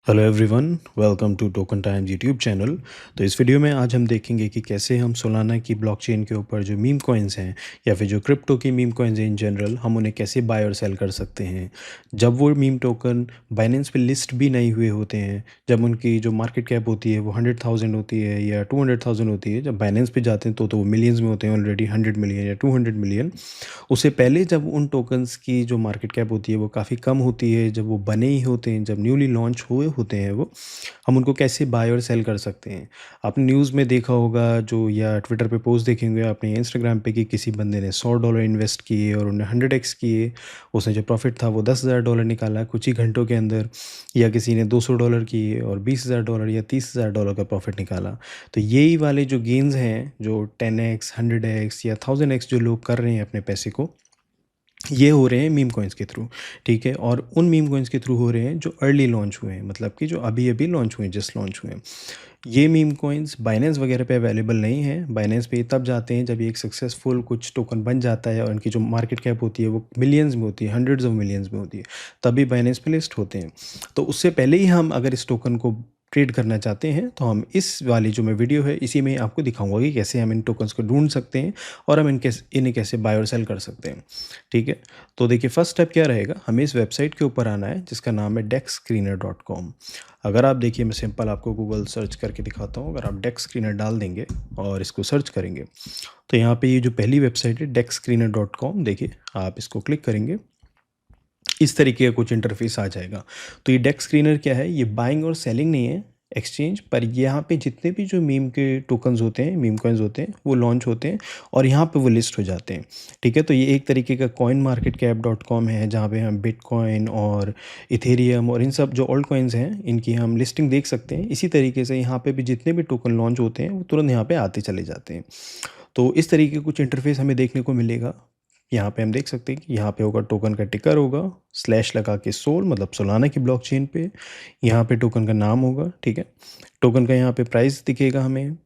Hello everyone, welcome to token times YouTube channel. तो इस video में आज हम देखेंगे कि कैसे हम सोलाना की ब्लॉकचेन के ऊपर जो मीम कॉइन्स हैं या फिर जो क्रिप्टो की मीम कॉइन्स हैं इन जनरल, हम उन्हें कैसे बाय और सेल कर सकते हैं। जब वो मीम टोकन बाइनेंस पे लिस्ट भी नहीं हुए होते हैं, जब उनकी जो मार्केट कैप होती है वो 100,000 होती है या 200,000 होती है, जब बाइनेंस पे जाते हैं तो वो मिलियंस में होते हैं, ऑलरेडी 100 मिलियन या 200 मिलियन। उससे पहले जब उन टोकन्स की जो मार्केट कैप होती है वो काफ़ी कम होती है, जब वो बने ही होते हैं, जब न्यूली लॉन्च हुए होते हैं वो, हम उनको कैसे बाय और सेल कर सकते हैं। आपने न्यूज़ में देखा होगा जो, या ट्विटर पे पोस्ट देखेंगे आपने, इंस्टाग्राम पे, कि किसी बंदे ने $100 इन्वेस्ट किए और उन्हें 100x किए। उसने जो प्रॉफिट था वो $10,000 निकाला कुछ ही घंटों के अंदर। या किसी ने $200 किए और $20,000 या $30,000 का प्रॉफिट निकाला। तो यही वाले जो गेन्स हैं, जो 10x 100x या 1000x जो लोग कर रहे हैं अपने पैसे को, ये हो रहे हैं मीम कॉइन्स के थ्रू। ठीक है, और उन मीम कॉइन्स के थ्रू हो रहे हैं जो अर्ली लॉन्च हुए हैं, मतलब कि जो अभी अभी लॉन्च हुए हैं, जस्ट लॉन्च हुए हैं। ये मीम कॉइन्स बाइनेंस वगैरह पे अवेलेबल नहीं है। बाइनेंस पे तब जाते हैं जब ये एक सक्सेसफुल कुछ टोकन बन जाता है और इनकी जो मार्केट कैप होती है वो मिलियंस में होती है, हंड्रेड्स ऑफ मिलियंस में होती है, तभी बाइनेंस पे लिस्ट होते हैं। तो उससे पहले ही हम अगर इस टोकन को ट्रेड करना चाहते हैं तो हम इस वाली जो मैं वीडियो है इसी में आपको दिखाऊंगा कि कैसे हम इन टोकन्स को ढूंढ सकते हैं और हम इन्हें कैसे बाय और सेल कर सकते हैं। ठीक है, तो देखिए फर्स्ट स्टेप क्या रहेगा, हमें इस वेबसाइट के ऊपर आना है जिसका नाम है dexscreener.com। अगर आप देखिए, मैं सिंपल आपको गूगल सर्च करके दिखाता हूँ। अगर आप डेक्स स्क्रीनर डाल देंगे और इसको सर्च करेंगे तो यहाँ पे ये जो पहली वेबसाइट है dexscreener.com, देखिए आप इसको क्लिक करेंगे, इस तरीके का कुछ इंटरफेस आ जाएगा। तो ये डेक्स स्क्रीनर क्या है, ये बाइंग और सेलिंग नहीं है एक्सचेंज पर। यहाँ पे जितने भी जो मीम के टोकन्स होते हैं, मीम कॉइन्स होते हैं, वो लॉन्च होते हैं और यहाँ पे वो लिस्ट हो जाते हैं। ठीक है, तो ये एक तरीके का coin market cap dot com है जहाँ पे हम बिटकॉइन और इथेरियम और इन सब जो ओल्ड कॉइन्स हैं इनकी हम लिस्टिंग देख सकते हैं। इसी तरीके से यहाँ पे भी जितने भी टोकन लॉन्च होते हैं वो तुरंत यहाँ पे आते चले जाते हैं। तो इस तरीके का कुछ इंटरफेस हमें देखने को मिलेगा। यहाँ पे हम देख सकते हैं कि यहाँ पे होगा, टोकन का टिकर होगा, स्लैश लगा के सोल, मतलब सोलाना की ब्लॉकचेन पे। यहाँ पे टोकन का नाम होगा। ठीक है, टोकन का यहाँ पे प्राइस दिखेगा, हमें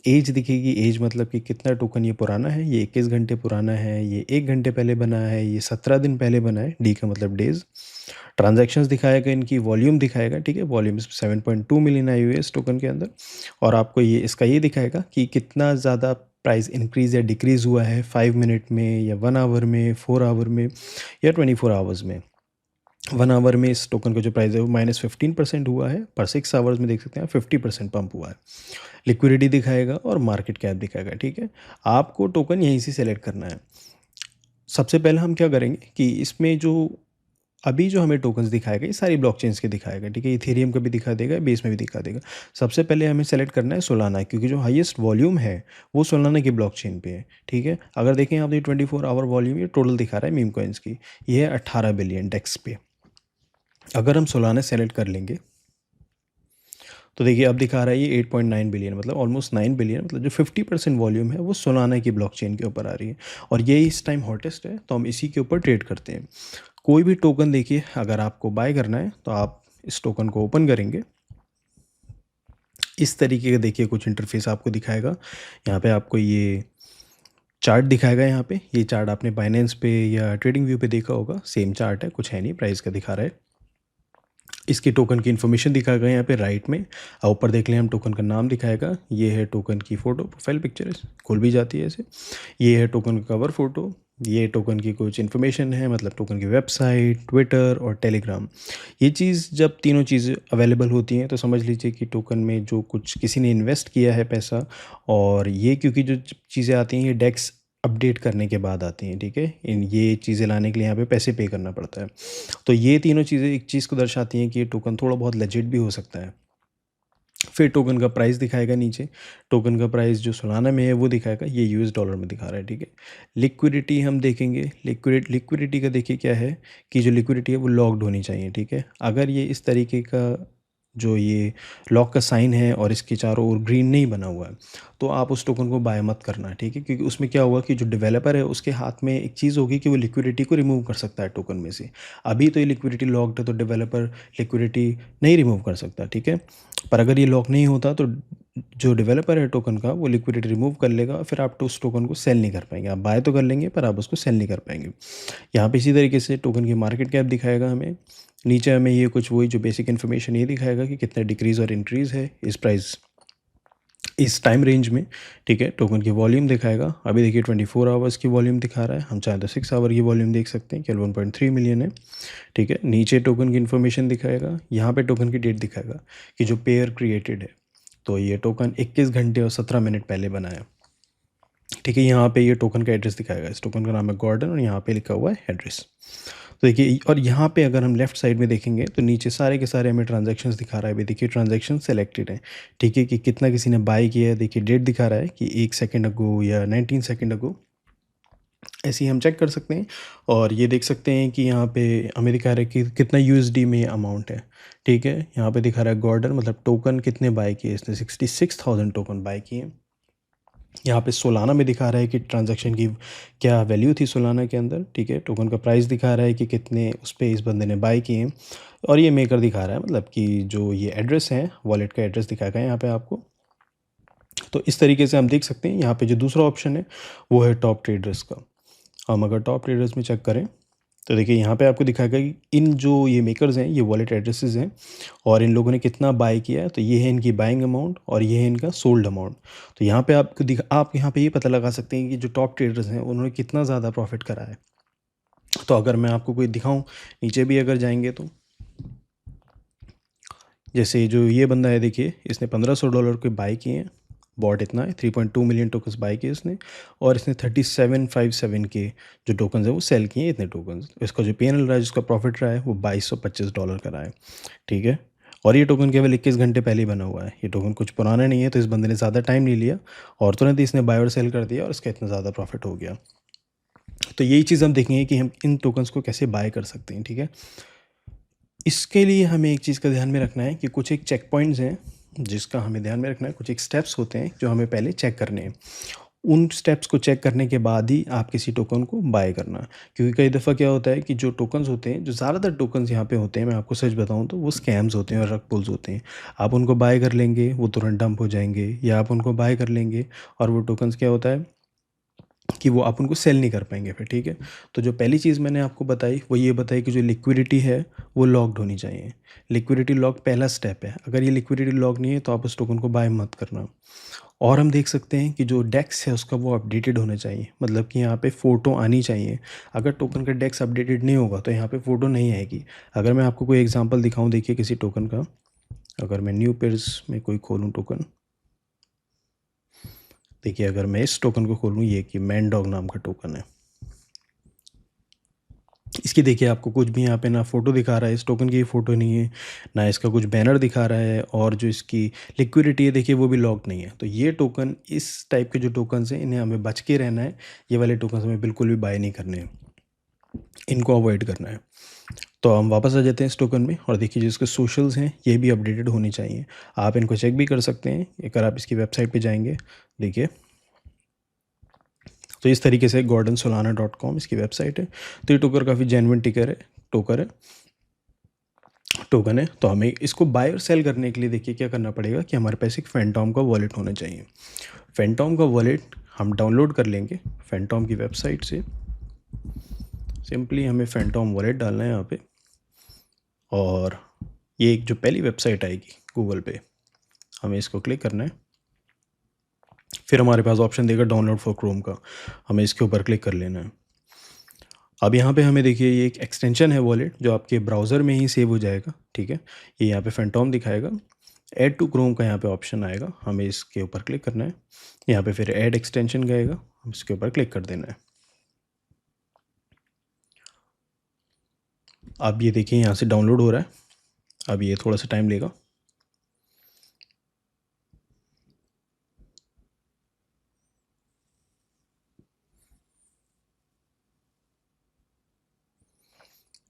एज दिखेगी। एज मतलब कि कितना टोकन ये पुराना है। ये 21 घंटे पुराना है, ये 1 घंटे पहले बना है, ये 17 दिन पहले बना है। डी का मतलब डेज। ट्रांजैक्शंस दिखाएगा, इनकी वॉल्यूम दिखाएगा। ठीक है, वॉल्यूम 7.2 मिलियन आई हुई है इस टोकन के अंदर। और आपको ये इसका ये दिखाएगा कि कितना ज़्यादा प्राइस इंक्रीज़ या डिक्रीज़ हुआ है 5 मिनट में या 1 आवर में, 4 आवर में या 24 आवर्स में। 1 आवर में इस टोकन का जो प्राइस है वो -15% हुआ है, पर 6 आवर्स में देख सकते हैं 50% पंप हुआ है। लिक्विडिटी दिखाएगा और मार्केट कैप दिखाएगा। ठीक है, आपको टोकन यहीं से सेलेक्ट करना है। सबसे पहले हम क्या करेंगे कि इसमें जो अभी जो हमें टोकन्स दिखाएगा ये सारी ब्लॉकचेन्स के दिखाएगा। ठीक है, इथेरियम का भी दिखा देगा, बेस में भी दिखा देगा। सबसे पहले हमें सेलेक्ट करना है सोलाना, क्योंकि जो हाईएस्ट वॉल्यूम है वो सोलाना की ब्लॉकचेन पे है। ठीक है, अगर देखें आप, ये 24 आवर वॉल्यूम ये टोटल दिखा रहा है मीम कॉइन्स की, ये है 18 बिलियन डेक्स पे। अगर हम सोलाना सेलेक्ट कर लेंगे तो देखिए अब दिखा रहा है ये 8.9 बिलियन, मतलब ऑलमोस्ट 9 बिलियन, मतलब जो 50% वॉल्यूम है वो सोलाना की ब्लॉकचेन के ऊपर आ रही है और ये इस टाइम हॉटेस्ट है, तो हम इसी के ऊपर ट्रेड करते हैं। कोई भी टोकन देखिए, अगर आपको बाय करना है तो आप इस टोकन को ओपन करेंगे, इस तरीके का देखिए कुछ इंटरफेस आपको दिखाएगा। यहाँ पे आपको ये चार्ट दिखाएगा। यहाँ पे ये चार्ट आपने बाइनेंस पे या ट्रेडिंग व्यू पे देखा होगा, सेम चार्ट है, कुछ है नहीं, प्राइस का दिखा रहा है। इसके टोकन की इन्फॉर्मेशन दिखाएगा यहाँ पे राइट में। ऊपर देख लें हम, टोकन का नाम दिखाएगा। ये है टोकन की फ़ोटो, प्रोफाइल पिक्चर है, खुल भी जाती है ऐसे। ये है टोकन का कवर फ़ोटो। ये टोकन की कुछ इन्फॉर्मेशन है, मतलब टोकन की वेबसाइट, ट्विटर और टेलीग्राम। ये चीज़ जब तीनों चीज़ें अवेलेबल होती हैं तो समझ लीजिए कि टोकन में जो कुछ किसी ने इन्वेस्ट किया है पैसा, और ये क्योंकि जो चीज़ें आती हैं ये डेक्स अपडेट करने के बाद आती हैं। ठीक है, इन ये चीज़ें लाने के लिए यहाँ पे पैसे पे करना पड़ता है। तो ये तीनों चीज़ें एक चीज़ को दर्शाती हैं कि ये टोकन थोड़ा बहुत लेजिट भी हो सकता है। फिर टोकन का प्राइस दिखाएगा नीचे। टोकन का प्राइस जो सोलाना में है वो दिखाएगा, ये यूएस डॉलर में दिखा रहा है। ठीक है, लिक्विडिटी हम देखेंगे। लिक्विडिटी का देखिए क्या है कि जो लिक्विडिटी है वो लॉक्ड होनी चाहिए। ठीक है, अगर ये इस तरीके का जो ये लॉक का साइन है और इसके चारों ओर ग्रीन नहीं बना हुआ है तो आप उस टोकन को बाय मत करना। ठीक है, क्योंकि उसमें क्या होगा कि जो डेवलपर है उसके हाथ में एक चीज़ होगी कि वो लिक्विडिटी को रिमूव कर सकता है टोकन में से। अभी तो ये लिक्विडिटी लॉक्ड है तो डेवलपर लिक्विडिटी नहीं रिमूव कर सकता। ठीक है, पर अगर ये लॉक नहीं होता तो जो डेवलपर है टोकन का वो लिक्विडिटी रिमूव कर लेगा, फिर आप तो उस टोकन को सेल नहीं कर पाएंगे। आप बाय तो कर लेंगे पर आप उसको सेल नहीं कर पाएंगे। यहाँ पे इसी तरीके से टोकन की मार्केट कैप दिखाएगा हमें। नीचे हमें ये कुछ वही जो बेसिक इन्फॉर्मेशन ये दिखाएगा कि कितना डिक्रीज़ और इंक्रीज़ है इस प्राइस इस टाइम रेंज में। ठीक है, टोकन की वॉल्यूम दिखाएगा। अभी देखिए 24 आवर्स की वॉल्यूम दिखा रहा है, हम चाहें तो 6 आवर की वॉल्यूम देख सकते हैं, केवल 1.3 मिलियन है। ठीक है, नीचे टोकन की इन्फॉर्मेशन दिखाएगा, यहाँ पे टोकन की डेट दिखाएगा कि जो पेयर क्रिएटेड है, तो ये टोकन 21 घंटे और 17 मिनट पहले बना है। ठीक है, यहाँ पे ये टोकन का एड्रेस दिखाएगा, इस टोकन का नाम है गॉर्डन और यहाँ पे लिखा हुआ है एड्रेस। तो देखिए, और यहाँ पे अगर हम लेफ्ट साइड में देखेंगे तो नीचे सारे के सारे हमें ट्रांजैक्शंस दिखा रहा है। अभी देखिए ट्रांजैक्शन सेलेक्टेड है। ठीक है, कि कितना किसी ने बाय किया है। देखिए डेट दिखा रहा है कि 1 सेकंड अगो या 19 सेकंड अगो, ऐसे ही हम चेक कर सकते हैं। और ये देख सकते हैं कि यहाँ पे हमें दिखा रहा है कि कितना यूएसडी में अमाउंट है। ठीक है, यहाँ पे दिखा रहा है गॉर्डन मतलब टोकन कितने बाय किए, इसने 66,000 टोकन बाय किए। यहाँ पे सोलाना में दिखा रहा है कि ट्रांजैक्शन की क्या वैल्यू थी सोलाना के अंदर। ठीक है, टोकन का प्राइस दिखा रहा है कि कितने उस पे इस बंदे ने बाय किए। और ये मेकर दिखा रहा है, मतलब कि जो ये एड्रेस है वॉलेट का एड्रेस दिखाएगा यहाँ पे आपको। तो इस तरीके से हम देख सकते हैं। यहाँ पे जो दूसरा ऑप्शन है वो है टॉप ट्रेडर्स का। हम अगर टॉप ट्रेडर्स में चेक करें तो देखिए यहाँ पे आपको दिखाएगा कि इन जो ये मेकर्स हैं ये वॉलेट एड्रेसेस हैं और इन लोगों ने कितना बाय किया है। तो ये है इनकी बाइंग अमाउंट और ये है इनका सोल्ड अमाउंट। तो यहाँ पे आपको आप यहाँ पे ये पता लगा सकते हैं कि जो टॉप ट्रेडर्स हैं उन्होंने कितना ज़्यादा प्रॉफिट करा है। तो अगर मैं आपको कोई दिखाऊं, नीचे भी अगर जाएंगे तो जैसे जो ये बंदा है देखिए, इसने $1500 के बाय किए हैं। बॉट इतना है, 3.2 मिलियन टोकन्स बाय किए इसने। और इसने 3757 के जो टोकन्स है वो सेल किए इतने टोकन्स। इसका जो पीएनएल रहा है, जिसका प्रॉफिट रहा है वो $2225 का रहा है। ठीक है, और ये टोकन केवल 21 घंटे पहले ही बना हुआ है। ये टोकन कुछ पुराना नहीं है, तो इस बंदे ने ज़्यादा टाइम नहीं लिया और तुरंत ही इसने बाय और सेल कर दिया और इसका इतना ज़्यादा प्रॉफिट हो गया। तो यही चीज़ हम देखेंगे कि हम इन टोकन्स को कैसे बाय कर सकते हैं। ठीक है, इसके लिए हमें एक चीज़ का ध्यान में रखना है कि कुछ एक चेक पॉइंट्स हैं जिसका हमें ध्यान में रखना है। कुछ एक स्टेप्स होते हैं जो हमें पहले चेक करने हैं। उन स्टेप्स को चेक करने के बाद ही आप किसी टोकन को बाय करना। क्योंकि कई दफ़ा क्या होता है कि जो टोकन्स होते हैं, जो ज़्यादातर टोकन्स यहाँ पे होते हैं, मैं आपको सच बताऊँ तो वो स्कैम्स होते हैं और रग पुल्स होते हैं। आप उनको बाय कर लेंगे, वो तुरंत डंप हो जाएंगे, या आप उनको बाय कर लेंगे और वो टोकन्स क्या होता है कि वो आप उनको सेल नहीं कर पाएंगे फिर। ठीक है, तो जो पहली चीज़ मैंने आपको बताई वो ये बताई कि जो लिक्विडिटी है वो लॉक्ड होनी चाहिए। लिक्विडिटी लॉक पहला स्टेप है। अगर ये लिक्विडिटी लॉक नहीं है तो आप उस टोकन को बाय मत करना। और हम देख सकते हैं कि जो डेक्स है उसका वो अपडेटेड होना चाहिए, मतलब कि यहाँ पे फ़ोटो आनी चाहिए। अगर टोकन का डेक्स अपडेटेड नहीं होगा तो यहाँ पे फ़ोटो नहीं आएगी। अगर मैं आपको कोई एग्जांपल दिखाऊं, देखिए किसी टोकन का, अगर मैं न्यू पेयर्स में कोई खोलूं टोकन, देखिए अगर मैं इस टोकन को खोलूं, ये कि मैन डॉग नाम का टोकन है। इसकी देखिए आपको कुछ भी यहाँ पे ना फ़ोटो दिखा रहा है, इस टोकन की फ़ोटो नहीं है, ना इसका कुछ बैनर दिखा रहा है, और जो इसकी लिक्विडिटी है देखिए वो भी लॉक नहीं है। तो ये टोकन, इस टाइप के जो टोकन्स हैं इन्हें हमें बच के रहना है। ये वाले टोकन्स हमें बिल्कुल भी बाय नहीं करने हैं, इनको अवॉइड करना है। तो हम वापस आ जाते हैं इस टोकन में और देखिए जो इसके सोशल्स हैं ये भी अपडेटेड होनी चाहिए। आप इनको चेक भी कर सकते हैं अगर आप इसकी वेबसाइट पे जाएंगे। देखिए तो इस तरीके से gordonsolana.com इसकी वेबसाइट है। तो ये टोकन काफ़ी जेन्युइन टोकन है। तो हमें इसको बाय और सेल करने के लिए देखिए क्या करना पड़ेगा कि हमारे पास एक फैंटॉम का वॉलेट होना चाहिए। फैंटॉम का वॉलेट हम डाउनलोड कर लेंगे फैंटॉम की वेबसाइट से। सिंपली हमें फैंटॉम वॉलेट डालना है यहाँ पे, और ये एक जो पहली वेबसाइट आएगी गूगल पे, हमें इसको क्लिक करना है। फिर हमारे पास ऑप्शन देगा डाउनलोड फॉर क्रोम का, हमें इसके ऊपर क्लिक कर लेना है। अब यहाँ पे हमें देखिए ये एक एक्सटेंशन है वॉलेट जो आपके ब्राउज़र में ही सेव हो जाएगा। ठीक है, ये यहाँ पे फैंटॉम दिखाएगा। ऐड टू क्रोम का यहाँ पे ऑप्शन आएगा, हमें इसके ऊपर क्लिक करना है। यहाँ पे फिर ऐड एक्सटेंशन गएगा, हम इसके ऊपर क्लिक कर देना है। अब ये देखिए यहाँ से डाउनलोड हो रहा है, अब ये थोड़ा सा टाइम लेगा।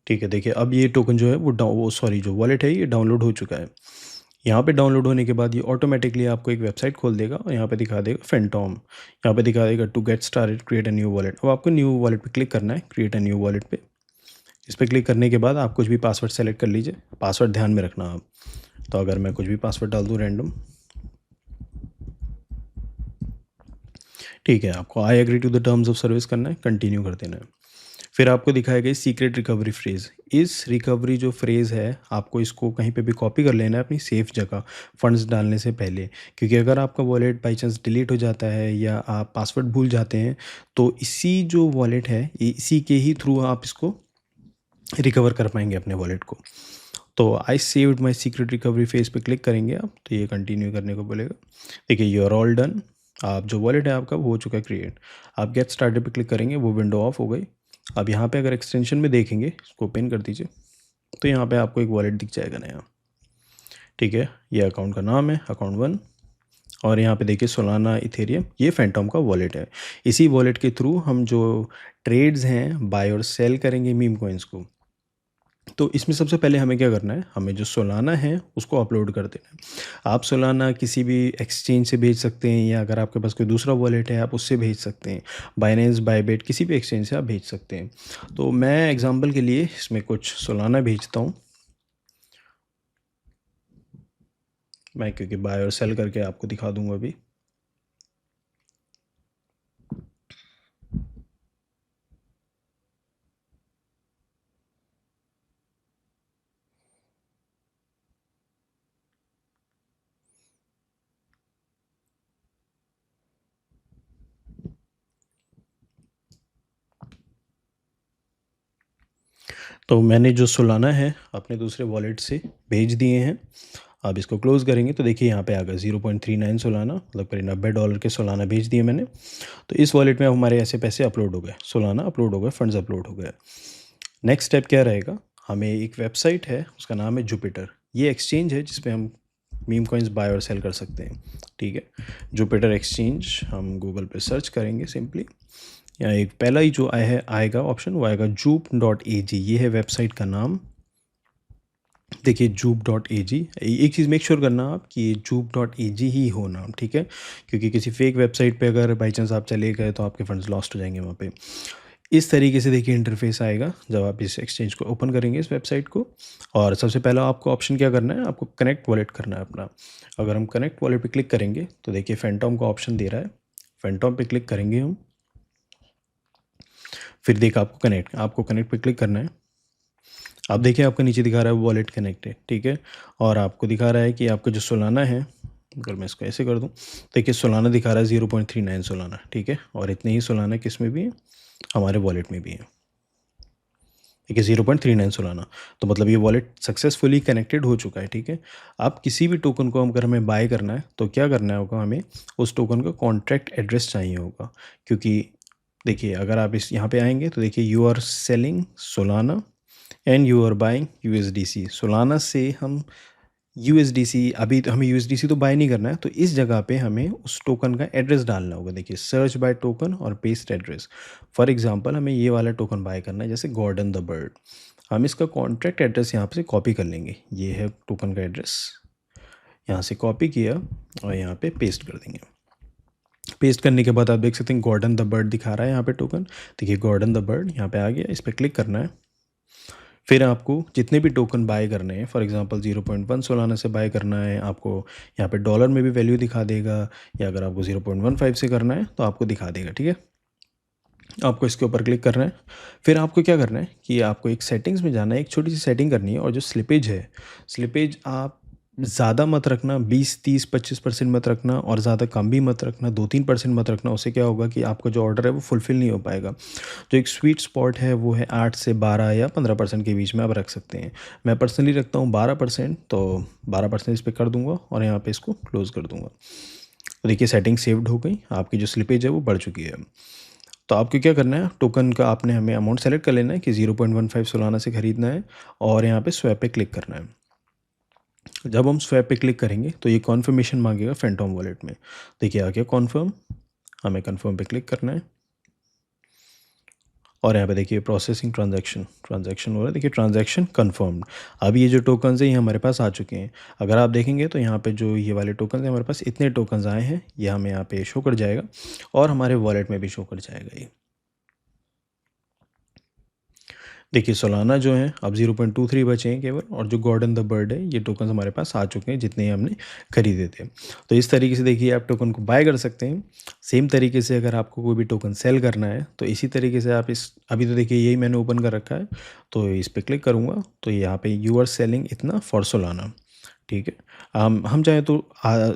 ठीक है, देखिए अब ये टोकन जो है वो सॉरी जो वॉलेट है ये डाउनलोड हो चुका है। यहाँ पे डाउनलोड होने के बाद ये ऑटोमेटिकली आपको एक वेबसाइट खोल देगा और यहाँ पे दिखा देगा फैंटॉम। यहाँ पे दिखा देगा to get started create a new wallet. अब आपको न्यू वॉलेट पे क्लिक करना है, क्रिएट अ न्यू वॉलेट पे। इस पर क्लिक करने के बाद आप कुछ भी पासवर्ड सेलेक्ट कर लीजिए। पासवर्ड ध्यान में रखना आप। तो अगर मैं कुछ भी पासवर्ड डाल दूँ रैंडम, ठीक है, आपको I agree to the terms of service करना है, कंटिन्यू कर देना है। फिर आपको दिखाया गया सीक्रेट रिकवरी फ्रेज़। इस रिकवरी जो फ्रेज़ है, आपको इसको कहीं पे भी कॉपी कर लेना है अपनी सेफ़ जगह, फंड्स डालने से पहले। क्योंकि अगर आपका वॉलेट बाय चांस डिलीट हो जाता है या आप पासवर्ड भूल जाते हैं, तो इसी जो वॉलेट है, इसी के ही थ्रू आप इसको रिकवर कर पाएँगे अपने वॉलेट को। तो I saved my secret recovery phase पे क्लिक करेंगे आप, तो ये कंटिन्यू करने को बोलेगा। देखिए यू आर ऑल डन। आप जो वॉलेट है आपका वो हो चुका है क्रिएट। आप गेट स्टार्टेड पे क्लिक करेंगे, वो विंडो ऑफ हो गई। अब यहाँ पे अगर एक्सटेंशन में देखेंगे, इसको ओपन कर दीजिए, तो यहाँ पे आपको एक वॉलेट दिख जाएगा नया। ठीक है, ये अकाउंट का नाम है अकाउंट 1 और यहाँ पे देखिए सोलाना इथेरियम, ये फैंटम का वॉलेट है। इसी वॉलेट के थ्रू हम जो ट्रेड्स हैं बाय और सेल करेंगे मीम कॉइन्स को। तो इसमें सबसे पहले हमें क्या करना है, हमें जो सोलाना है उसको अपलोड कर देना है। आप सोलाना किसी भी एक्सचेंज से भेज सकते हैं या अगर आपके पास कोई दूसरा वॉलेट है आप उससे भेज सकते हैं। बाइनेंस, बायबिट, किसी भी एक्सचेंज से आप भेज सकते हैं। तो मैं एग्जांपल के लिए इसमें कुछ सोलाना भेजता हूँ। मैं क्योंकि बाय और सेल करके आपको दिखा दूंगा अभी। तो मैंने जो सोलाना है अपने दूसरे वॉलेट से भेज दिए हैं। आप इसको क्लोज़ करेंगे तो देखिए यहाँ पे आ गया 0.39 सोलाना, मतलब करीब $90 के सोलाना भेज दिए मैंने। तो इस वॉलेट में अब हमारे ऐसे पैसे अपलोड हो गए, सोलाना अपलोड हो गए, फंड्स अपलोड हो गए। नेक्स्ट स्टेप क्या रहेगा, हमें एक वेबसाइट है उसका नाम है जुपिटर। ये एक्सचेंज है जिस पे हम मीम कॉइन्स बाय और सेल कर सकते हैं। ठीक है, जुपिटर एक्सचेंज हम गूगल पे सर्च करेंगे सिंपली। यहाँ एक पहला ही जो आएगा ऑप्शन वो आएगा jup.ag, ये है वेबसाइट का नाम। देखिए jup.ag, एक चीज़ मेक श्योर करना आप कि ये jup.ag ही हो नाम, ठीक है, क्योंकि किसी फेक वेबसाइट पे अगर बाई चांस आप चले गए तो आपके फंड्स लॉस्ट हो जाएंगे वहाँ पे। इस तरीके से देखिए इंटरफेस आएगा जब आप इस एक्सचेंज को ओपन करेंगे, इस वेबसाइट को। और सबसे पहला आपको ऑप्शन क्या करना है, आपको कनेक्ट वॉलेट करना है अपना। अगर हम कनेक्ट वॉलेट पे क्लिक करेंगे तो देखिए फैंटम का ऑप्शन दे रहा है, फैंटम पे क्लिक करेंगे हम। फिर देखा आपको कनेक्ट पे क्लिक करना है। अब देखिए आपका नीचे दिखा रहा है वॉलेट कनेक्टेड, ठीक है, और आपको दिखा रहा है कि आपका जो सोलाना है, अगर मैं इसको ऐसे कर दूं, देखिए सोलाना दिखा रहा है 0.39 सोलाना, ठीक है, और इतने ही सोलाना किस में भी है, हमारे वॉलेट में भी है। ठीक है, 0.39 सोलाना, तो मतलब ये वॉलेट सक्सेसफुली कनेक्टेड हो चुका है। ठीक है, आप किसी भी टोकन को अगर हमें बाय करना है तो क्या करना होगा, हमें उस टोकन का कॉन्ट्रैक्ट एड्रेस चाहिए होगा। क्योंकि देखिए अगर आप इस यहाँ पे आएंगे तो देखिए you are selling Solana and you are buying USDC. Solana से हम यूएसडीसी, अभी तो हमें यूएसडीसी तो बाय नहीं करना है, तो इस जगह पे हमें उस टोकन का एड्रेस डालना होगा। देखिए सर्च बाय टोकन और पेस्ट एड्रेस। फॉर एग्जांपल हमें ये वाला टोकन बाय करना है, जैसे गॉर्डन द बर्ड। हम इसका कॉन्ट्रैक्ट एड्रेस यहाँ से कॉपी कर लेंगे, ये है टोकन का एड्रेस, यहाँ से कॉपी किया और यहाँ पे पेस्ट कर देंगे। पेस्ट करने के बाद आप देख सकते हैं गॉर्डन द बर्ड दिखा रहा है यहाँ पे टोकन। देखिए गॉर्डन द बर्ड यहाँ पे आ गया, इस पर क्लिक करना है। फिर आपको जितने भी टोकन बाय करने हैं, फॉर एग्जांपल 0.1 सोलाना से बाय करना है, आपको यहाँ पे डॉलर में भी वैल्यू दिखा देगा, या अगर आपको 0.15 से करना है तो आपको दिखा देगा। ठीक है, आपको इसके ऊपर क्लिक करना है। फिर आपको क्या करना है कि आपको एक सेटिंग्स में जाना है, एक छोटी सी सेटिंग करनी है, और जो स्लिपेज है, स्लिपेज आप ज़्यादा मत रखना, 20, 30, 25% मत रखना, और ज़्यादा कम भी मत रखना, 2, 3% मत रखना। उससे क्या होगा कि आपका जो ऑर्डर है वो फुलफ़िल नहीं हो पाएगा। जो एक स्वीट स्पॉट है वो है 8 से 12 या 15% के बीच में आप रख सकते हैं। मैं पर्सनली रखता हूँ 12%, तो 12% इस पर कर दूँगा और यहाँ पे इसको क्लोज़ कर दूँगा। तो देखिए सेटिंग सेव्ड हो गई, आपकी जो स्लिपेज है वो बढ़ चुकी है। तो आपको क्या करना है, टोकन का आपने हमें अमाउंट सेलेक्ट कर लेना है कि 0.15 सोलाना से ख़रीदना है, और यहाँ पे स्वैप पे क्लिक करना है। जब हम स्वैप पे क्लिक करेंगे तो ये कॉन्फर्मेशन मांगेगा फैंटम वॉलेट में। देखिए आ गया कॉन्फर्म, हमें कन्फर्म पे क्लिक करना है, और यहाँ पे देखिए प्रोसेसिंग ट्रांजैक्शन हो रहा है। देखिए ट्रांजैक्शन कन्फर्म्ड। अब ये जो टोकन्स हैं ये हमारे पास आ चुके हैं। अगर आप देखेंगे तो यहाँ पे जो ये वाले टोकन्स हैं, हमारे पास इतने टोकन्स आए हैं, ये हमें यहाँ पे शो कर जाएगा और हमारे वॉलेट में भी शो कर जाएगा ये। देखिए सोलाना जो है अब 0.23 बचे हैं केवल, और जो गॉर्डन द बर्ड है ये टोकन्स हमारे पास आ चुके हैं जितने हमने खरीदे थे। तो इस तरीके से देखिए आप टोकन को बाय कर सकते हैं। सेम तरीके से अगर आपको कोई भी टोकन सेल करना है तो इसी तरीके से आप इस अभी तो देखिए यही मैंने ओपन कर रखा है, तो इस पे क्लिक करूँगा तो यहाँ पे यू आर सेलिंग इतना फॉर सोलाना, ठीक है। हम चाहें तो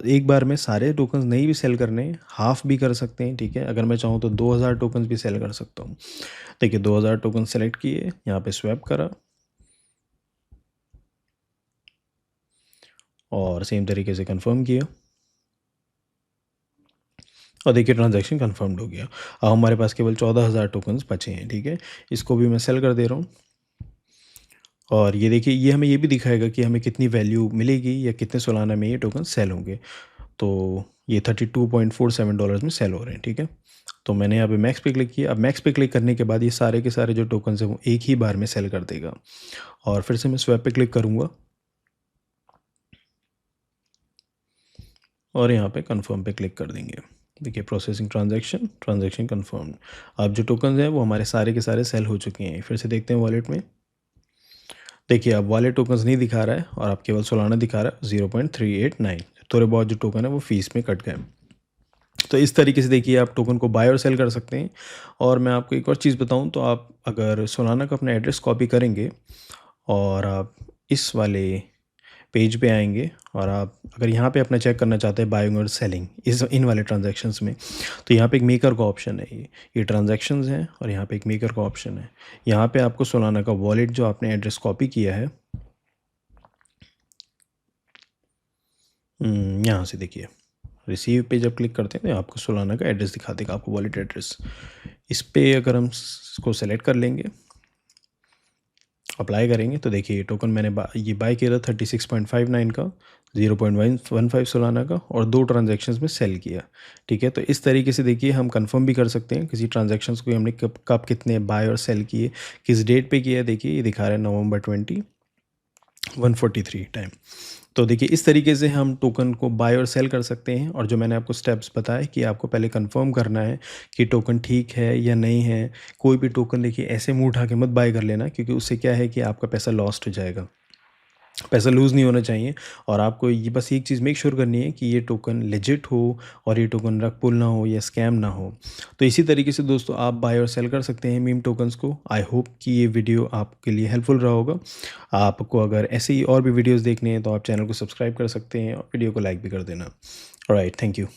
एक बार में सारे टोकन्स नहीं भी सेल करने हैं, हाफ भी कर सकते हैं, ठीक है। अगर मैं चाहूँ तो 2000 टोकन्स भी सेल कर सकता हूँ। देखिए 2000 टोकन सेलेक्ट किए, यहाँ पे स्वैप करा और सेम तरीके से कंफर्म किया और देखिए ट्रांजैक्शन कंफर्म्ड हो गया। अब हमारे पास केवल 14000 टोकन्स बचे हैं, ठीक है। इसको भी मैं सेल कर दे रहा हूँ और ये देखिए ये हमें ये भी दिखाएगा कि हमें कितनी वैल्यू मिलेगी या कितने सोलाना में ये टोकन सेल होंगे। तो ये $32.47 में सेल हो रहे हैं, ठीक है। तो मैंने यहाँ पे मैक्स पे क्लिक किया। अब मैक्स पे क्लिक करने के बाद ये सारे के सारे जो टोकन्स हैं वो एक ही बार में सेल कर देगा और फिर से मैं स्वैप पे क्लिक करूँगा और यहाँ पे कंफर्म पे क्लिक कर देंगे। देखिए प्रोसेसिंग ट्रांजैक्शन कंफर्म्ड। अब जो टोकन्स हैं वो हमारे सारे के सारे सेल हो चुके हैं। फिर से देखते हैं वॉलेट में। देखिए अब वॉलेट टोकन्स नहीं दिखा रहा है और अब केवल सोलाना दिखा रहा है 0.389। थोड़े बहुत जो टोकन है वो फीस में कट गए। तो इस तरीके से देखिए आप टोकन को बाय और सेल कर सकते हैं। और मैं आपको एक और चीज़ बताऊं, तो आप अगर सोलाना का अपना एड्रेस कॉपी करेंगे और आप इस वाले पेज पे आएंगे और आप अगर यहाँ पे अपना चेक करना चाहते हैं बाइंग और सेलिंग इस इन वाले ट्रांजैक्शंस में, तो यहाँ पे एक मेकर का ऑप्शन है। ये ट्रांजैक्शंस हैं और यहाँ पे एक मेकर का ऑप्शन है। यहाँ पे आपको सोलाना का वॉलेट जो आपने एड्रेस कॉपी किया है, यहाँ से देखिए रिसीव पे जब क्लिक करते हैं तो आपको सोलाना का एड्रेस दिखा देगा, आपको वॉलेट एड्रेस। इस पे अगर हम इसको सेलेक्ट कर लेंगे, अप्लाई करेंगे, तो देखिए ये टोकन मैंने ये बाय किया था 36.59 का, 0.115 सोलाना का और 2 ट्रांजैक्शंस में सेल किया, ठीक है। तो इस तरीके से देखिए हम कंफर्म भी कर सकते हैं किसी ट्रांजैक्शंस को हमने कब कब कितने बाय और सेल किए, किस डेट पे किया। देखिए ये दिखा रहा है नवंबर 20 143 टाइम। तो देखिए इस तरीके से हम टोकन को बाय और सेल कर सकते हैं। और जो मैंने आपको स्टेप्स बताए कि आपको पहले कंफर्म करना है कि टोकन ठीक है या नहीं है। कोई भी टोकन देखिए ऐसे मुंह उठा के मत बाय कर लेना, क्योंकि उससे क्या है कि आपका पैसा लॉस्ट हो जाएगा, पैसा लूज़ नहीं होना चाहिए। और आपको ये बस एक चीज़ मेक श्योर करनी है कि ये टोकन लेजिट हो और ये टोकन रग पुल ना हो या स्कैम ना हो। तो इसी तरीके से दोस्तों आप बाय और सेल कर सकते हैं मीम टोकन्स को। आई होप कि ये वीडियो आपके लिए हेल्पफुल रहा होगा। आपको अगर ऐसे ही और भी वीडियोज़ देखने हैं तो आप चैनल को सब्सक्राइब कर सकते हैं और वीडियो को लाइक भी कर देना। Alright, thank you.